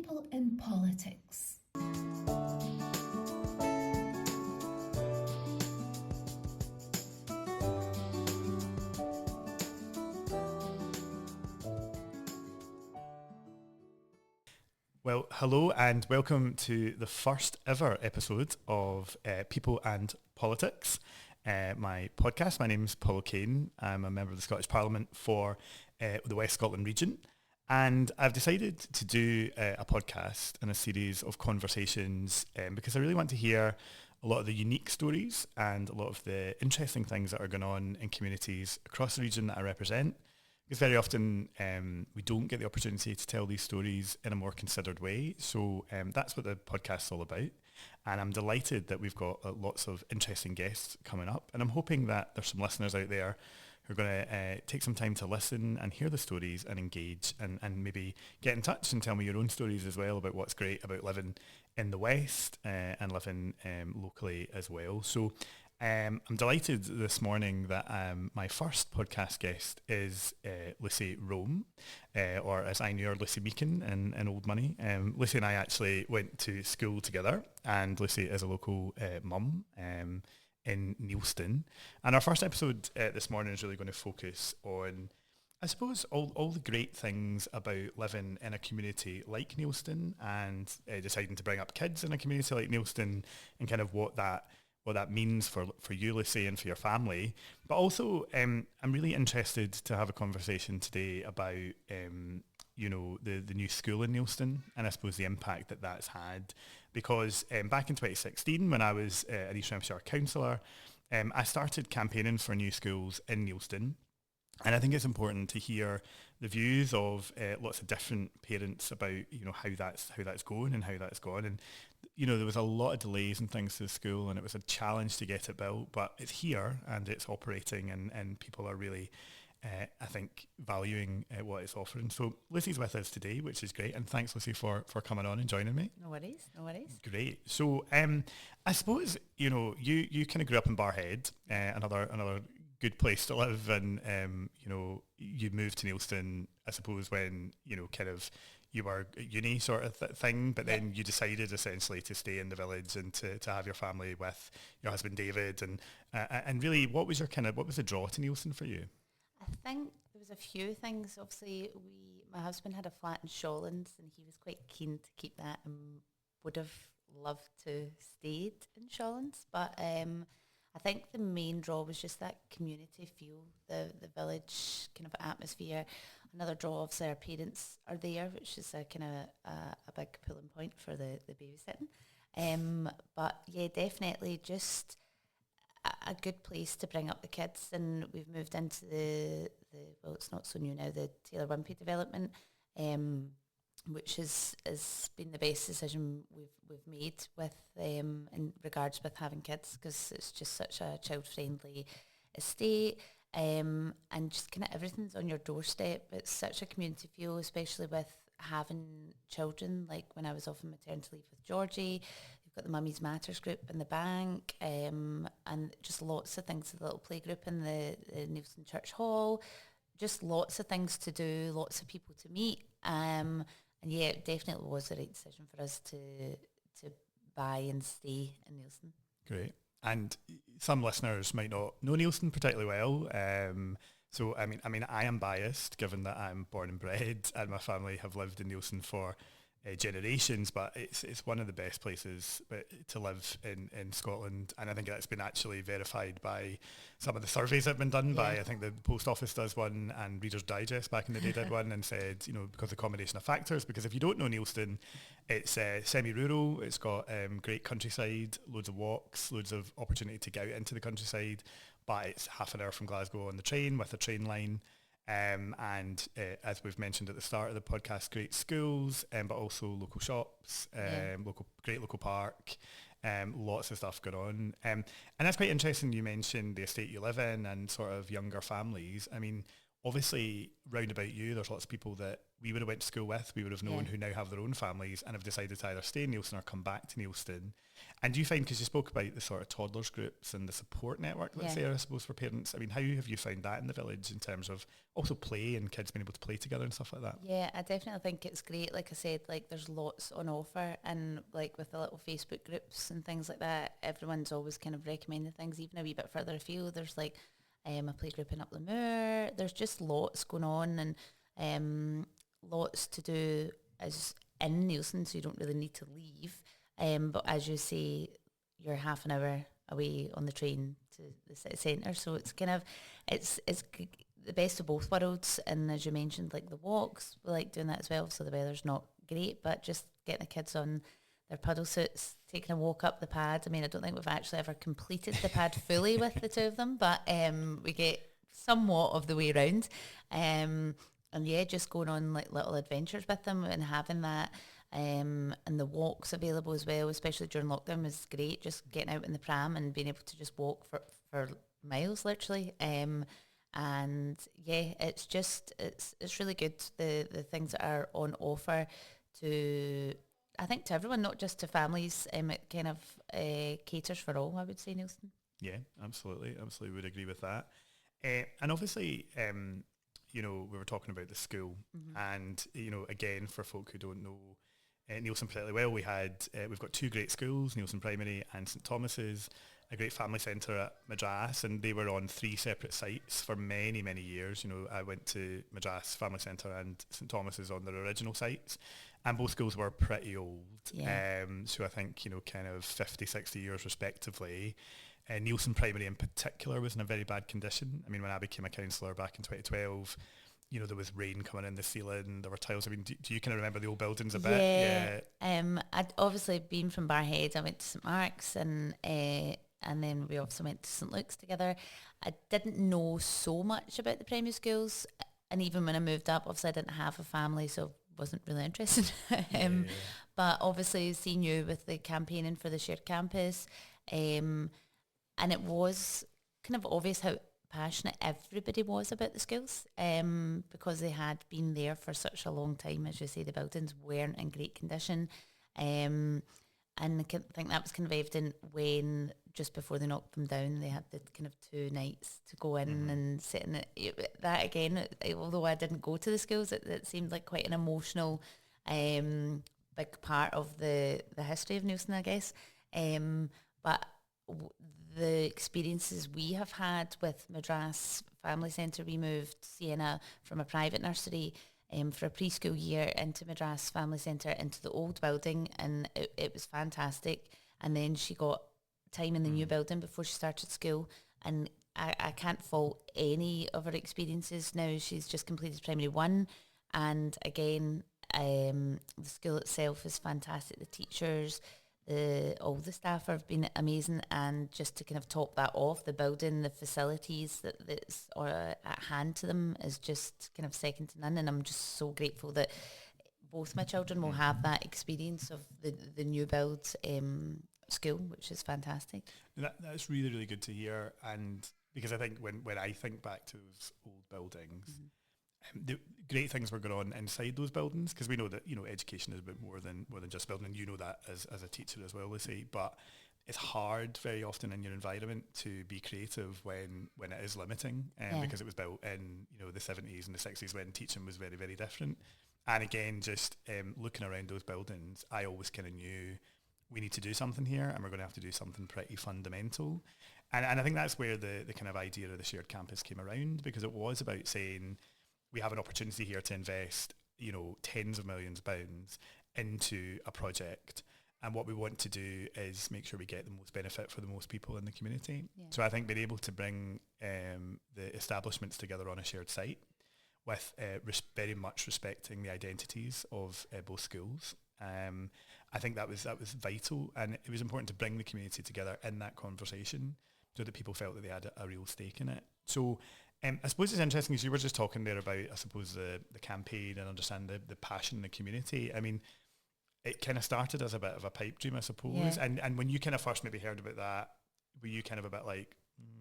People and Politics. Well, hello and welcome to the first ever episode of People and Politics, my podcast. My name's Paul Kane. I'm a member of the Scottish Parliament for the West Scotland region, and I've decided to do a podcast and a series of conversations because I really want to hear a lot of the unique stories and a lot of the interesting things that are going on in communities across the region that I represent. Because very often we don't get the opportunity to tell these stories in a more considered way. So that's what the podcast's all about. And I'm delighted that we've got lots of interesting guests coming up. And I'm hoping that there's some listeners out there who are going to take some time to listen and hear the stories and engage and maybe get in touch and tell me your own stories as well about what's great about living in the West and living locally as well. So I'm delighted this morning that my first podcast guest is Lucy Rome, or as I knew her, Lucy Meakin in Old Money. Lucy and I actually went to school together, and Lucy is a local mum in Neilston. And our first episode this morning is really going to focus on, I suppose, all the great things about living in a community like Neilston and deciding to bring up kids in a community like Neilston and kind of what that means for you, Lucy, and for your family. But also, I'm really interested to have a conversation today about, the new school in Neilston and I suppose the impact that that's had. Because back in 2016, when I was an East Renfrewshire councillor, I started campaigning for new schools in Neilston. And I think it's important to hear the views of lots of different parents about, how that's going and how that's gone. And, there was a lot of delays and things to the school, and it was a challenge to get it built, but it's here and it's operating, and people are really, I think, valuing what it's offering. So Lucy's with us today, which is great. And thanks, Lucy, for coming on and joining me. No worries. Great. So I suppose, you kind of grew up in Barhead, another good place to live, and you moved to Neilston, I suppose, when kind of you were at uni sort of thing, but then you decided essentially to stay in the village and to have your family with your husband David, and really what was the draw to Neilston for you? I think there was a few things. Obviously, my husband had a flat in Shawlands, and he was quite keen to keep that, and would have loved to stayed in Shawlands, but I think the main draw was just that community feel, the village kind of atmosphere. Another draw, obviously, our parents are there, which is a kind of a big pulling point for the babysitting. But yeah, definitely just a good place to bring up the kids. And we've moved into the it's not so new now, the Taylor Wimpey development, which has been the best decision we've made with in regards with having kids, because it's just such a child-friendly estate, and just kind of everything's on your doorstep. It's such a community feel, especially with having children. Like when I was off on maternity leave with Georgie, we've got the Mummies Matters group in the bank, and just lots of things, the little play group in the Neilston Church Hall, just lots of things to do, lots of people to meet. And yeah, it definitely was the right decision for us to buy and stay in Neilston. Great. And some listeners might not know Neilston particularly well. So I mean, I am biased given that I'm born and bred, and my family have lived in Neilston for generations. But it's one of the best places to live in Scotland, and I think that's been actually verified by some of the surveys that have been done by, I think the Post Office does one, and Reader's Digest back in the day did one, and said, because of a combination of factors. Because if you don't know Neilston, it's semi-rural. It's got great countryside, loads of walks, loads of opportunity to get out into the countryside. But it's half an hour from Glasgow on the train with a train line. And as we've mentioned at the start of the podcast, great schools, but also local shops, great local park, lots of stuff going on. And that's quite interesting. You mentioned the estate you live in and sort of younger families. I mean, obviously round about you, there's lots of people that we would have went to school with, we would have known, who now have their own families and have decided to either stay in Neilston or come back to Neilston. And do you find, because you spoke about the sort of toddlers groups and the support network that's there, I suppose, for parents, I mean, how have you found that in the village in terms of also play and kids being able to play together and stuff like that? Yeah, I definitely think it's great. Like I said, like there's lots on offer, and like with the little Facebook groups and things like that, everyone's always kind of recommending things, even a wee bit further afield. There's like a play group in Up the Moor. There's just lots going on, and lots to do as in Neilston, so you don't really need to leave. But as you say, you're half an hour away on the train to the city centre, so it's kind of it's the best of both worlds. And as you mentioned, like the walks, we like doing that as well. So the weather's not great, but just getting the kids on their puddle suits, taking a walk up the pad. I mean, I don't think we've actually ever completed the pad fully with the two of them, but we get somewhat of the way around. And yeah, just going on like little adventures with them and having that. And the walks available as well, especially during lockdown, is great. Just getting out in the pram and being able to just walk for miles, literally. And yeah, it's just it's really good. The things that are on offer to, I think, to everyone, not just to families. It kind of caters for all, I would say, Neilston. Yeah, absolutely would agree with that. And obviously, you know, we were talking about the school, and you know, again, for folk who don't know Neilston particularly well, we've got two great schools, Neilston Primary and St Thomas's, a great family centre at Madras, and they were on three separate sites for many, many years. You know, I went to Madras Family Centre and St Thomas's on their original sites, and both schools were pretty old. So I think, you know, kind of 50, 60 years respectively. Neilston Primary in particular was in a very bad condition. I mean, when I became a councillor back in 2012, you know, there was rain coming in the ceiling, there were tiles. I mean, do you kind of remember the old buildings a bit? Yeah. I'd obviously been from Barrhead. I went to St Mark's, and then we also went to St Luke's together. I didn't know so much about the primary schools, and even when I moved up, obviously I didn't have a family, so wasn't really interested. But obviously seeing you with the campaigning for the shared campus, and it was kind of obvious how passionate everybody was about the schools, because they had been there for such a long time. As you say, the buildings weren't in great condition, and I think that was kind of evident when, just before they knocked them down, they had the kind of 2 nights to go in and sit in it. That again, although I didn't go to the schools, it seemed like quite an emotional big part of the history of Neilston, I guess. But the experiences we have had with Madras Family Centre, we moved Sienna from a private nursery for a preschool year into Madras Family Centre into the old building, and it was fantastic. And then she got time in the new building before she started school, and I can't fault any of her experiences now. She's just completed primary 1, and again, the school itself is fantastic. The teachers, all the staff have been amazing, and just to kind of top that off, the building, the facilities that's at hand to them is just kind of second to none. And I'm just so grateful that both my children will have that experience of the new build school, which is fantastic. That's really, really good to hear. And because I think when I think back to those old buildings, the great things were going on inside those buildings, because we know that, you know, education is a bit more than just building, and you know that as a teacher as well, Lucy. But it's hard very often in your environment to be creative when it is limiting, because it was built in, you know, the 70s and the 60s when teaching was very, very different. And again, just looking around those buildings, I always kind of knew we need to do something here, and we're going to have to do something pretty fundamental. And I think that's where the kind of idea of the shared campus came around, because it was about saying, we have an opportunity here to invest, you know, tens of millions of pounds into a project. And what we want to do is make sure we get the most benefit for the most people in the community. Yeah. So I think being able to bring the establishments together on a shared site with very much respecting the identities of both schools, I think that was vital. And it was important to bring the community together in that conversation so that people felt that they had a real stake in it. So I suppose it's interesting, because you were just talking there about, I suppose, the campaign and understand the passion in the community. I mean, it kind of started as a bit of a pipe dream, I suppose. Yeah. And when you kind of first maybe heard about that, were you kind of a bit like,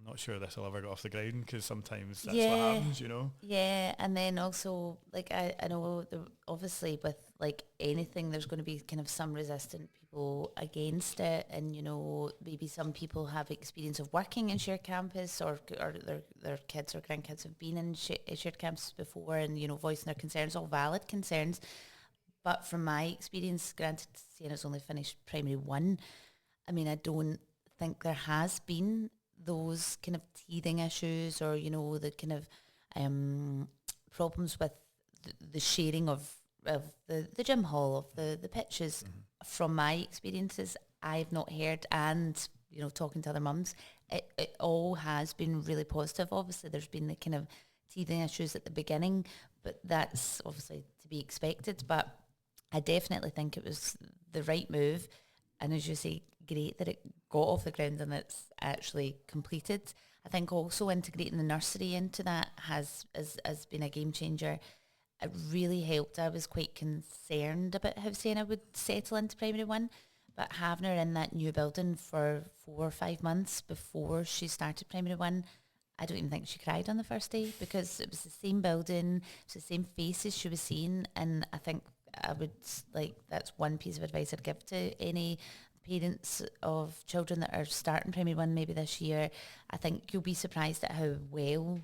Not sure this will ever get off the ground because sometimes that's what Yeah. happens, you know. Yeah, and then also, like, I know obviously with like anything, there's going to be kind of some resistant people against it, and maybe some people have experience of working in shared campus, or their kids or grandkids have been in shared campus before, and voicing their concerns, all valid concerns. But from my experience, granted, Sienna's only finished primary one, I mean, I don't think there has been those kind of teething issues, or the kind of problems with the sharing of the gym hall, of the pitches. From my experiences, I've not heard, and talking to other mums, it all has been really positive. Obviously there's been the kind of teething issues at the beginning, but that's obviously to be expected. But I definitely think it was the right move, and as you say, great that it got off the ground and it's actually completed. I think also integrating the nursery into that has been a game changer. It really helped. I was quite concerned about how Sienna would settle into primary one, but having her in that new building for 4 or 5 months before she started primary one, I don't even think she cried on the first day, because it was the same building, it was the same faces she was seeing. And I think I would, like, that's one piece of advice I'd give to any parents of children that are starting primary one maybe this year. I think you'll be surprised at how well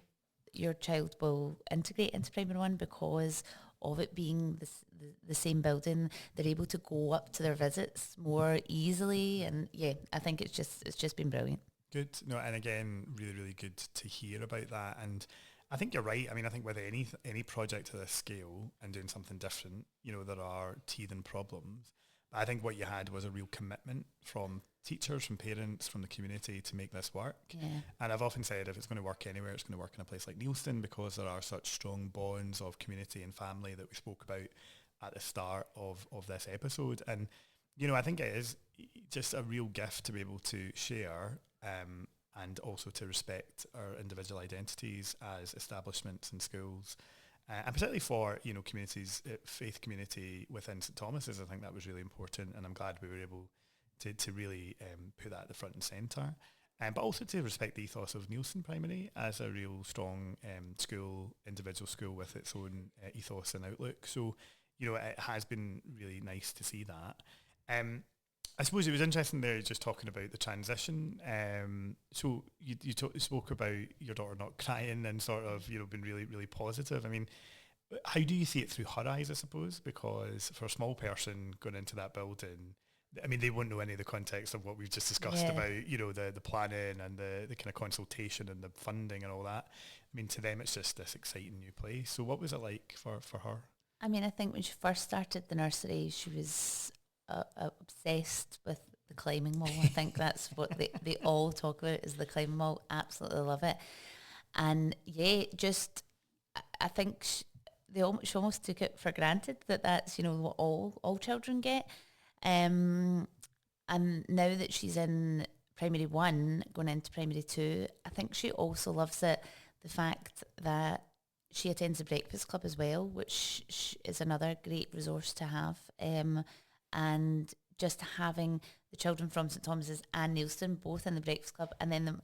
your child will integrate into primary one, because of it being the same building. They're able to go up to their visits more easily, and yeah, I think it's just been brilliant. Good. No, and again, really, really good to hear about that. And I think you're right. I mean, I think with any project of this scale and doing something different, there are teething problems. But I think what you had was a real commitment from teachers, from parents, from the community to make this work. Yeah. And I've often said, if it's going to work anywhere, it's going to work in a place like Neilston, because there are such strong bonds of community and family that we spoke about at the start of this episode. And, I think it is just a real gift to be able to share and also to respect our individual identities as establishments and schools. And particularly for, communities, faith community within St Thomas's, I think that was really important, and I'm glad we were able to really put that at the front and centre. But also to respect the ethos of Neilston Primary as a real strong individual school with its own ethos and outlook. So, it has been really nice to see that. I suppose it was interesting there just talking about the transition. So you spoke about your daughter not crying and sort of, been really, really positive. I mean, how do you see it through her eyes, I suppose? Because for a small person going into that building, I mean, they won't know any of the context of what we've just discussed about, the planning and the kind of consultation and the funding and all that. I mean, to them, it's just this exciting new place. So what was it like for her? I mean, I think when she first started the nursery, she was obsessed with the climbing wall. I think that's what they all talk about, is the climbing wall. Absolutely love it. And yeah, just I think she almost took it for granted that's what all children get. And now that she's in primary one, going into primary two, I think she also loves it. The fact that she attends the breakfast club as well, which is another great resource to have. And just having the children from St Thomas's and Neilston both in the breakfast club, and then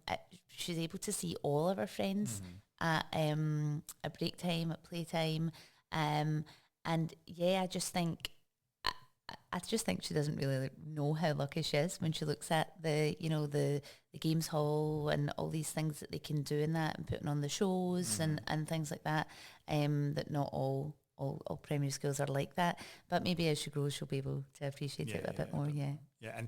she's able to see all of her friends at break time, at playtime, and yeah, I just think she doesn't really know how lucky she is when she looks at the games hall and all these things that they can do in that, and putting on the shows and things like that. That not all primary schools are like that, but maybe as she grows she'll be able to appreciate it a bit more. And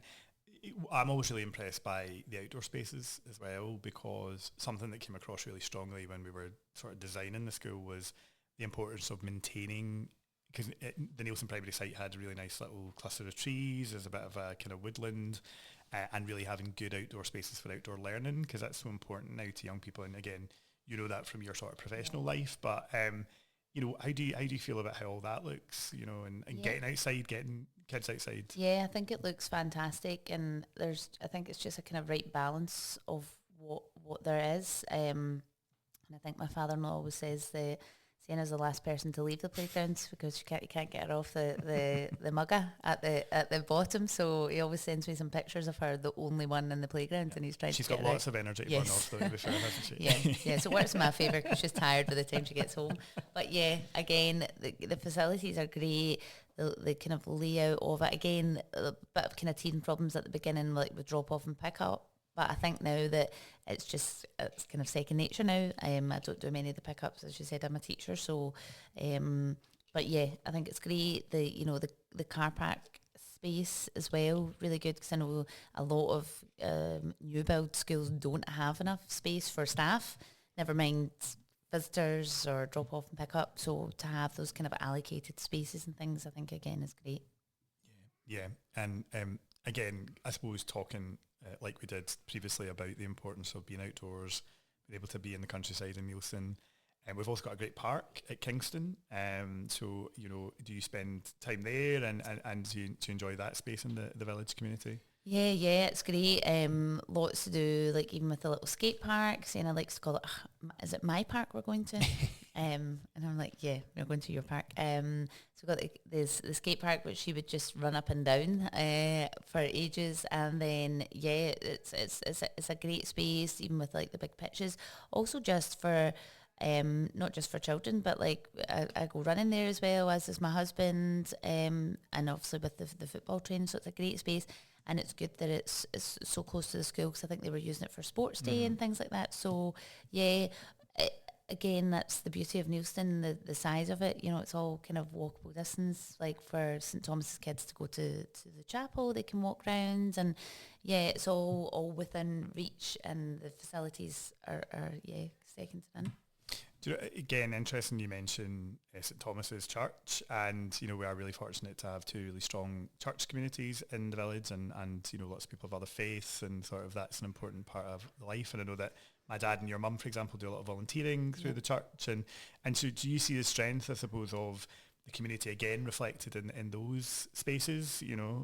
I'm always really impressed by the outdoor spaces as well, because something that came across really strongly when we were sort of designing the school was the importance of maintaining, because the Neilston Primary site had a really nice little cluster of trees, there's a bit of a kind of woodland, and really having good outdoor spaces for outdoor learning, because that's so important now to young people. And again, that from your sort of professional life, but how do you feel about how all that looks, and getting outside, getting kids outside? Yeah, I think it looks fantastic, and I think it's just a kind of right balance of what there is. And I think my father-in-law always says the Sienna's the last person to leave the playground because you can't get her off the mugger at the bottom. So he always sends me some pictures of her, the only one in the playground, and he's trying She's to get got her lots out. of energy to Yes. burn off, though, to be fair, hasn't she? Yeah. So it works in my favour because she's tired by the time she gets home. But yeah, again, the facilities are great. The kind of layout of it, again, a bit of kind of teething problems at the beginning, like with drop off and pick up. But I think now that it's kind of second nature now. I don't do many of the pickups, as you said. I'm a teacher, so. But yeah, I think it's great. The car park space as well, really good, because I know a lot of new build schools don't have enough space for staff. Never mind visitors or drop off and pick up. So to have those kind of allocated spaces and things, I think again is great. Yeah, and again, I suppose talking like we did previously about the importance of being outdoors, being able to be in the countryside in Neilston. And we've also got a great park at Kingston. So, do you spend time there and do you enjoy that space in the village community? Yeah, it's great. Lots to do, like even with the little skate parks, and I like to call it, is it my park we're going to? And I'm like, yeah, we're going to your park. So we've got the skate park, which she would just run up and down for ages, and then yeah, it's a great space, even with like the big pitches. Also, just for not just for children, but like I go running there as well, as is my husband, and obviously with the football training, so it's a great space. And it's good that it's so close to the school, because I think they were using it for sports day and things like that. So yeah, again, that's the beauty of Neilston, the size of it. It's all kind of walkable distance. Like for St Thomas's kids to go to the chapel, they can walk round, and yeah, it's all within reach, and the facilities are second to none. Again, interesting you mention St Thomas's Church, and we are really fortunate to have two really strong church communities in the village, and lots of people of other faiths, and sort of that's an important part of life. And I know that my dad and your mum, for example, do a lot of volunteering through the church, and so do you see the strength, I suppose, of the community again reflected in those spaces?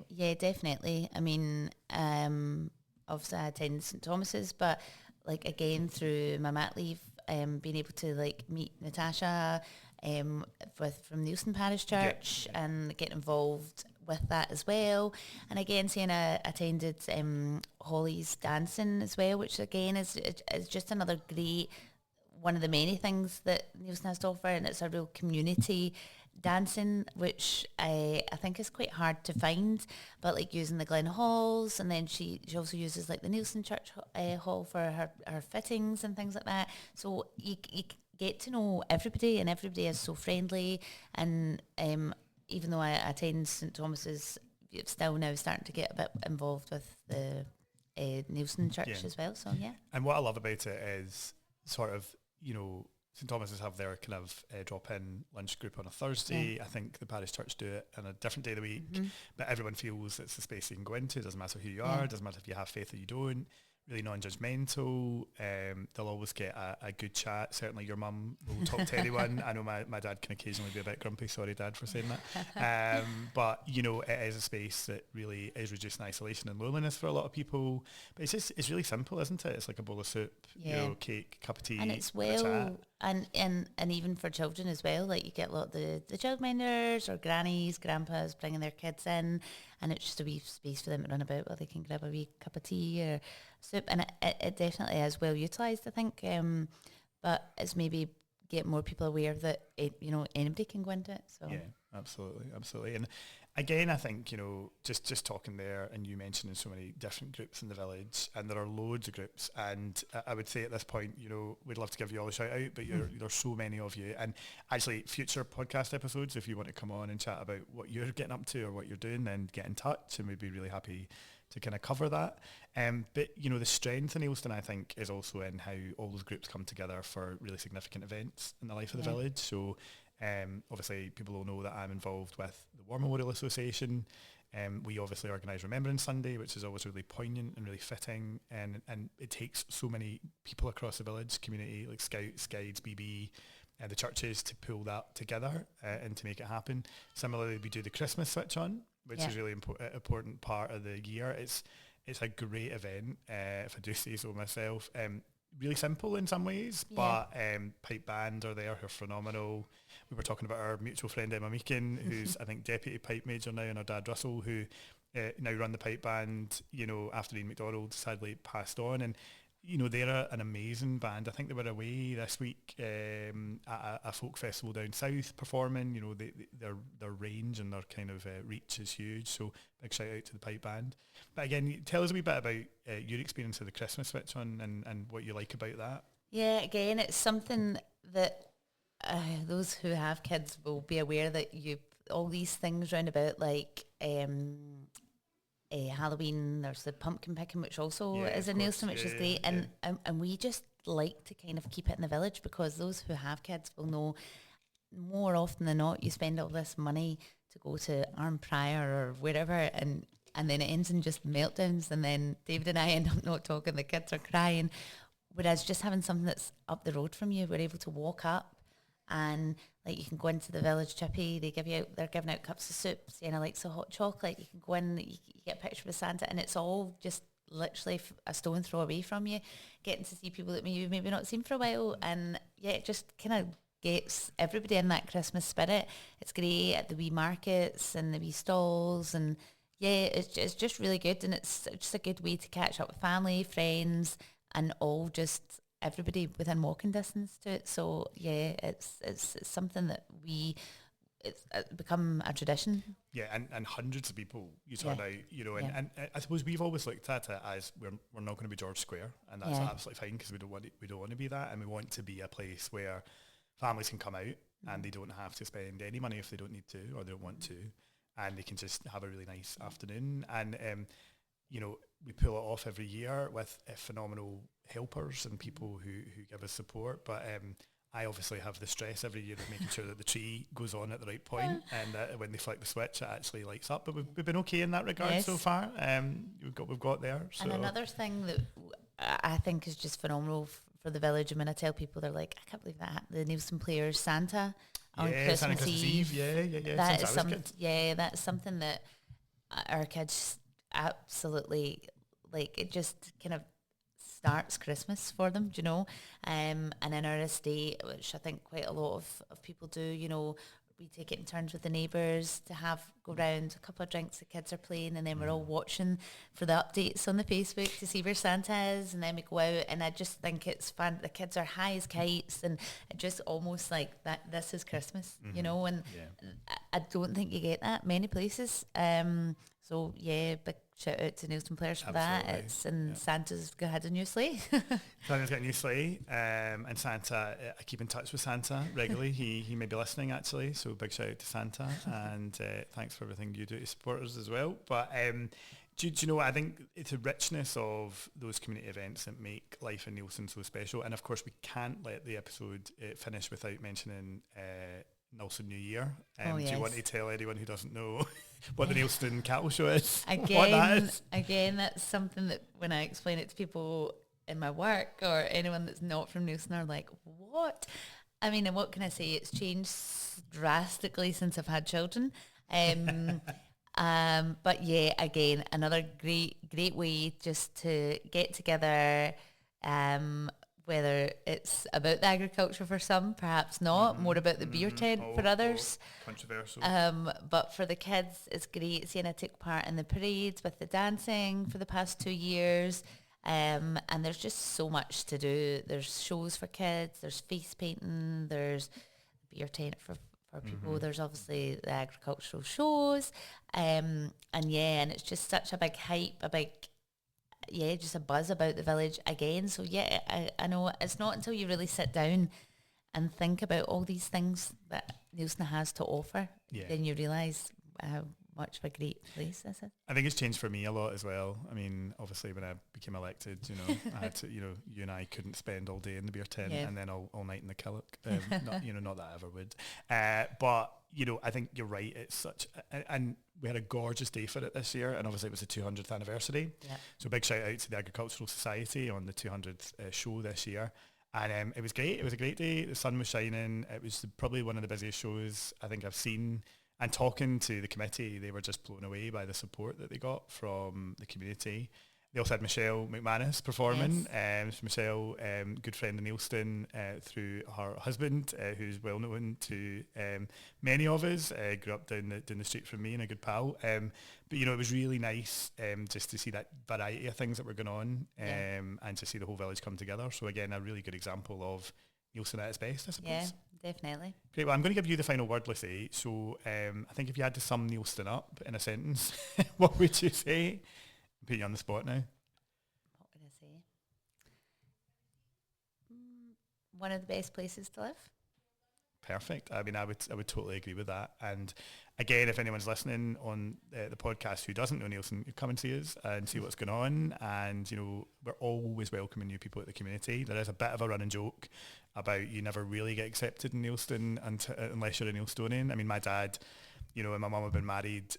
Yeah, definitely. I mean, obviously I attend St Thomas's, but like again through my mat leave, being able to like meet Natasha from Neilston Parish Church and get involved with that as well. And again, saying I attended Holly's dancing as well, which again is just another great, one of the many things that Neilston has to offer, and it's a real community dancing, which I think is quite hard to find, but like using the Glen Halls, and then she also uses like the Neilston Church Hall for her fittings and things like that. So you get to know everybody, and everybody is so friendly. And even though I attend St Thomas's, still now starting to get a bit involved with the Neilston Church as well. So yeah. And what I love about it is sort of, St Thomas's have their kind of drop-in lunch group on a Thursday. I think the parish church do it on a different day of the week, but everyone feels it's a space you can go into. It doesn't matter who you are, it doesn't matter if you have faith or you don't. Really non-judgmental. They'll always get a good chat. Certainly your mum will talk to anyone. I know my dad can occasionally be a bit grumpy. Sorry, Dad, for saying that. But, it is a space that really is reducing isolation and loneliness for a lot of people. But it's really simple, isn't it? It's like a bowl of soup, cake, cup of tea, and it's a chat. and even for children as well. Like you get a lot of the childminders or grannies, grandpas bringing their kids in, and it's just a wee space for them to run about where they can grab a wee cup of tea or soup, and it definitely is well utilised, I think. But it's maybe get more people aware that anybody can go into it. So yeah, absolutely. And again, I think just talking there, and you mentioning so many different groups in the village, and there are loads of groups. And I would say at this point, we'd love to give you all a shout out, but there's so many of you. And actually, future podcast episodes, if you want to come on and chat about what you're getting up to or what you're doing, then get in touch, and we'd be really happy to kind of cover that. But the strength in Neilston, I think, is also in how all those groups come together for really significant events in the life of the village. So obviously people will know that I'm involved with the War Memorial Association. We obviously organise Remembrance Sunday, which is always really poignant and really fitting, and it takes so many people across the village community, like Scouts, Guides, BB, and the churches, to pull that together and to make it happen. Similarly, we do the Christmas switch on, which is really important part of the year. It's a great event, if I do say so myself. really simple in some ways, but pipe band are there, who are phenomenal. We were talking about our mutual friend Emma Meakin, who's I think deputy pipe major now, and her dad Russell, who now run the pipe band, after Ian McDonald sadly passed on. And they're an amazing band. I think they were away this week at a folk festival down south performing. Their range and their kind of reach is huge. So big shout out to the pipe band. But again, tell us a wee bit about your experience of the Christmas switch on and what you like about that. Yeah, again, it's something that those who have kids will be aware that all these things round about, like Halloween, there's the pumpkin picking, which also is in Neilston, which is great. And we just like to kind of keep it in the village, because those who have kids will know more often than not you spend all this money to go to Arnprior or wherever, and then it ends in just meltdowns, and then David and I end up not talking, the kids are crying. Whereas just having something that's up the road from you, we're able to walk up, and like you can go into the village chippy, they're giving out cups of soup, Sienna likes a hot chocolate, you can go in, you get a picture with Santa, and it's all just literally a stone throw away from you, getting to see people that you've maybe not seen for a while. And it just kind of gets everybody in that Christmas spirit. It's great at the wee markets and the wee stalls, and it's just really good, and it's just a good way to catch up with family, friends, and all just everybody within walking distance to it. So it's something that it's become a tradition. Yeah, and hundreds of people you turn out, and I suppose we've always looked at it as we're not going to be George Square, and that's absolutely fine, because we don't want to be that, and we want to be a place where families can come out and they don't have to spend any money if they don't need to or they don't want to, and they can just have a really nice afternoon. And we pull it off every year with phenomenal helpers and people who give us support. But I obviously have the stress every year of making sure that the tree goes on at the right point, and when they flick the switch, it actually lights up. But we've been okay in that regard so far. We've got there. So. And another thing that I think is just phenomenal for the village, and when I tell people, they're like, I can't believe that the Neilston Players Santa on Christmas Eve. Yeah. That's something that our kids absolutely like. It just kind of starts Christmas for them, and in our estate, which I think quite a lot of people do, we take it in turns with the neighbours to go round, a couple of drinks, the kids are playing, and then we're all watching for the updates on the Facebook to see where Santa is, and then we go out, and I just think it's fun. The kids are high as kites, and it just almost like that. This is Christmas, and I don't think you get that many places. So big shout out to Neilston Players for that. Santa's had a new sleigh. Santa's got a new sleigh, and Santa, I keep in touch with Santa regularly. He may be listening actually, so big shout out to Santa, and thanks for everything you do to support us as well. But do you know what? I think it's a richness of those community events that make life in Neilston so special. And of course, we can't let the episode finish without mentioning Neilston New Year. Do you want to tell anyone who doesn't know what the Neilston Cattle Show is? Again, that's something that when I explain it to people in my work or anyone that's not from Neilston are like, what? I mean, and what can I say? It's changed drastically since I've had children. But again, another great way just to get together, whether it's about the agriculture for some, perhaps not, more about the beer tent for others. Controversial. But for the kids, it's great. Sienna took part in the parades with the dancing for the past 2 years. And there's just so much to do. There's shows for kids, there's face painting, there's the beer tent for people, there's obviously the agricultural shows. And it's just such a big hype, just a buzz about the village again. So I know it's not until you really sit down and think about all these things that Neilston has to offer, then you realise how much of a great place this is. I think it's changed for me a lot as well. I mean, obviously when I became elected, I had to, you and I couldn't spend all day in the beer tent and then all night in the killock. Not that I ever would. But I think you're right. It's such, and we had a gorgeous day for it this year, and obviously it was the 200th anniversary. Yep. So big shout out to the Agricultural Society on the 200th show this year. And it was great. It was a great day. The sun was shining. It was probably one of the busiest shows I think I've seen. And talking to the committee, they were just blown away by the support that they got from the community. they also had Michelle McManus performing. Michelle, good friend of Neilston through her husband, who's well known to many of us. Grew up down the street from me and a good pal. But it was really nice just to see that variety of things that were going on, and to see the whole village come together. So again, a really good example of Neilston at its best, I suppose. Yeah, definitely. Great. Well, I'm going to give you the final word, Lucy. So I think if you had to sum Neilston up in a sentence, what would you say? Put you on the spot now. What would I say? One of the best places to live. Perfect. I mean, I would totally agree with that. And again, if anyone's listening on the podcast who doesn't know Neilston, come and see us and see what's going on. And we're always welcoming new people at the community. There is a bit of a running joke about you never really get accepted in Neilston unless you're a Neilstonian. I mean, my dad, and my mum have been married,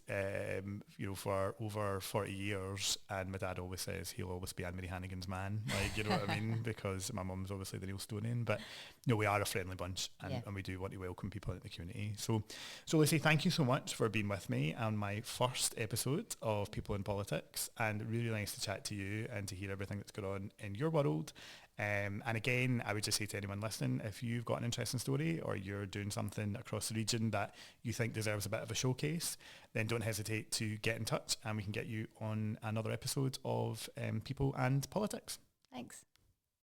for over 40 years, and my dad always says he'll always be Anne-Marie Hannigan's man, you know what I mean, because my mum's obviously the Neilstonian, but we are a friendly bunch, and we do want to welcome people in the community. So Lucy, thank you so much for being with me on my first episode of People and Politics, and really nice to chat to you and to hear everything that's going on in your world. And again, I would just say to anyone listening, if you've got an interesting story or you're doing something across the region that you think deserves a bit of a showcase, then don't hesitate to get in touch and we can get you on another episode of People and Politics. Thanks.